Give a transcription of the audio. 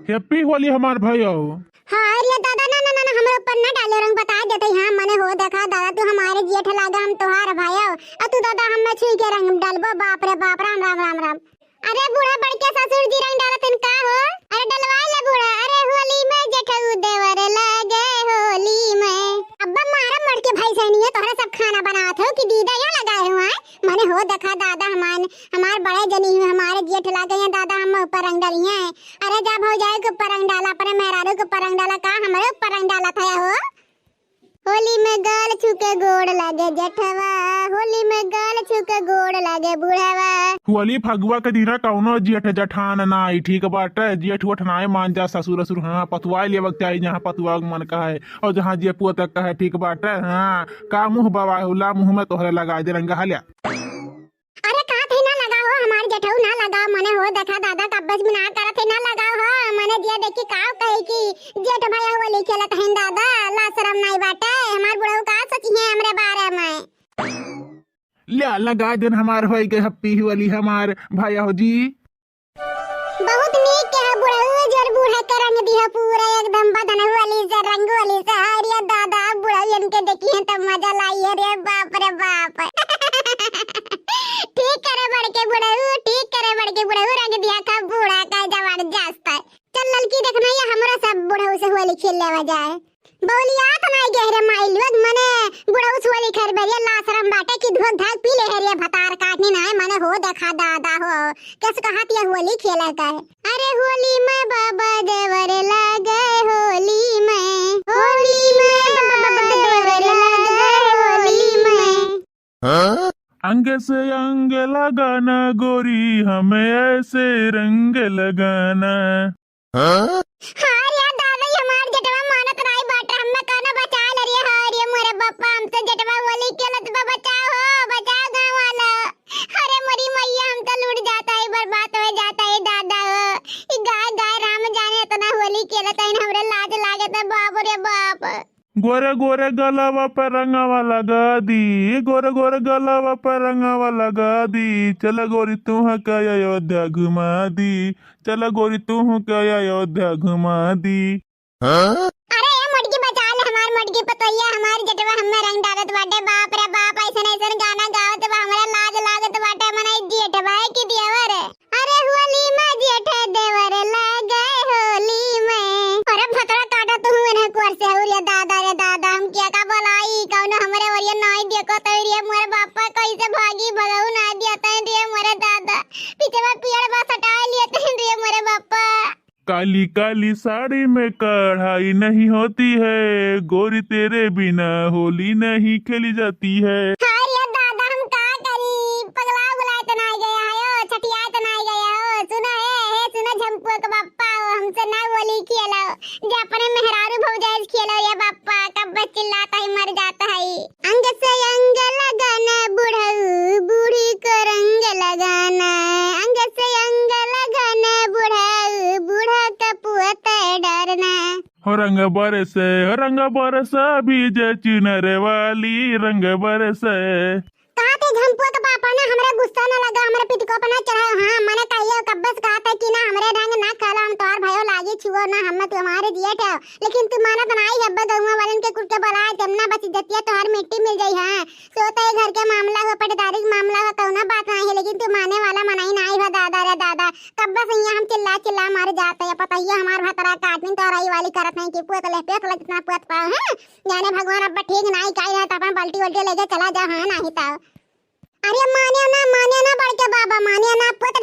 Happy Holi हमार भाई। हाँ अरे दादा ना ना ना ना हमरे ऊपर ना डाले रंग बता देते। हाँ मने हो देखा दादा तू हमारे जेठ लागा हम तोहार भाई और तू दादा हम छुई के रंग डालबो। बाप रे बाप राम राम राम राम। अरे बूढ़ा बड़के ससुर जी रंग डालत का हो? अरे डलवा ले बूढ़ा। अरे होली में जेठऊ देवर लगे होली में। अब्बा मारा मर के भाई सही है तोहरा सब खाना बनावत हो कि दीदा यहाँ लगाए हुआ है? मने हो देखा दादा हमार बड़े जनी हमारे जेठ लागे हैं दादा हम ऊपर रंग डाली हैं। अरे जा भौजाई के ऊपर रंग डाला पर मेहरारू के ऊपर रंग डाला का हमारे ऊपर रंग डाला था हो? होली में गाल छुके गोड़ लागे जेठवा, होली में गाल छुके गोड़ लागे बूढ़वा। होली फगुआ के दिन कौनो जेठ जठान नाई ठीक बाटे। जेठ उठनाए मान जा ससुर ससुर। हाँ पतुआ ले वक्त चाहिए जहाँ पतुआ मन का है और जहाँ जे पुआ तक का है ठीक बाटे। हाँ का मुँह बवा हुला मुँह में तोहरे लगा दे रंग हल्या। अरे कहा थे ना लगाओ हमारे जेठऊ ना लगाओ। मने हो देखा दादा कब्बस में ना करत है ना लगाओ। हाँ मने दिया देखी का कहे कि जेठ भाई होली खेलत हैं दादा ला शरम नहीं बाटे। हमार बुढ़ऊ का सची है हमरे बारे में। ले लगा दिन हमार होई के हैप्पी होली हमार भाई हो जी। बहुत नीक के बुढ़ऊ जर बूढ़ा के रंग दिया पूरा एकदम बदन होली से रंग होली से। अरे दादा बुढ़ऊ इनके देखी है तब मजा लाई है रे बाप रे बाप। ठीक करे बड़के बुढ़ऊ, ठीक करे बड़के बुढ़ऊ रंग दिया का बूढ़ा का जवान जास्त है। चल लड़की देखना ये हमरा सब बुढ़ऊ से होली खेल लेवा जाए। बोलिया तो नहीं गहरे माइल मने बुढ़ऊ से होली खेल बेरिया लाशरम बाटे की धोक धाक पी ले हरिया भतार काटनी ना है। मने हो देखा दादा हो कैसे कहात ये होली खेला का है। अरे होली में बाबा देवर लगे होली में, होली में बाबा देवर लगे होली में। अंग से अंग लगाना गोरी हमें ऐसे रंग लगाना। हाँ रे दादा हमार जटवा मानत नहीं बाटे हमें कहना बचा ले रे। हाँ रे मोरे बापा हमसे जटवा होली खेलत बा बचाओ हो बचाओ गांव वाला। अरे मोरी मैया हम तो लूट जाता है बर्बाद हो जाता है दादा। ई गाय गाय राम जाने इतना होली खेलत है हमरे लाज लागे तो बाप रे बाप। गोरे गोरे गलावा पर रंगावा लगा दी, गोरे गोरे गलावा पर रंगावा लगा दी। चल गोरी तू क्या अयोध्या घुमा दी, चल गोरी तू क्या अयोध्या घुमा दी। अरे ये मटकी बचा ले हमार मटकी पतैया हमार जटवा हमें रंग डालत बाटे। बाप रे बाप ऐसे ऐसे गाना गावत बा हमरा लाज लागत बाटे। मने जेठ भाई की देवर। अरे होली में जेठ देवर लगे होली में। अरे भतरा काटा तू ने कोर से औरिया दादा रे दादा हम क्या का बोलाई कौन हमरे औरिया नहीं देखो तो रे मोरे बापा कैसे भागी भगाऊ ना दिया तन रे मोरे दादा पीछे में पेड़ बा सटा लिए तन रे मोरे बापा। काली काली साड़ी में कढ़ाई नहीं होती है, गोरी तेरे बिना होली नहीं खेली जाती है। हाँ रे दादा हम का करी पगला बुलाए तो नहीं गया हो छटिया तो नहीं गया हो। सुना है सुना झंपू का बापा हमसे ना होली खेलो जे अपने मेहरारू भौजाई खेलो ये बापा कब चिल्लाता है मर जाता है। अंग से अंग लगाना बुढ़ऊ बूढ़ी को रंग लगाना। अंग से अंग लगाना बुढ़ऊ बूढ़ा का पुअत डरना। हो रंग बरस बीजे चुनर वाली रंग बरस। कहा थे झंपुआ का पापा ना हमरा गुस्सा ना लगा हमरा पिट को अपना चढ़ाओ। हाँ मैंने कहियो कब्बस कहा था कि ना हमरे रंग ना खाला हम तोर भयो लागी छुओ ना हम तुम्हारे दिए थे। लेकिन तू मानत नहीं है गौवा वालन के कुट के बुलाए तमना बच जतिया तोहर मिट्टी मिल गई है। सोता है घर के मामला हो पटदारी के मामला हो कौना बात नहीं है। लेकिन तू माने वाला मनाई नहीं हो दादा रे दादा कब्बस यहाँ हम चिल्ला चिल्ला मार जाते हैं। पता ही हमार भतरा काटनी तोराई वाली करत नहीं कि पुत ले पेट लग जितना पुत पाओ है जाने भगवान अब्बा ठीक नहीं काई है अपन बाल्टी वल्टी लेके चला जा। हाँ नहीं तो अरे माने ना बड़के बाबा माने ना पुत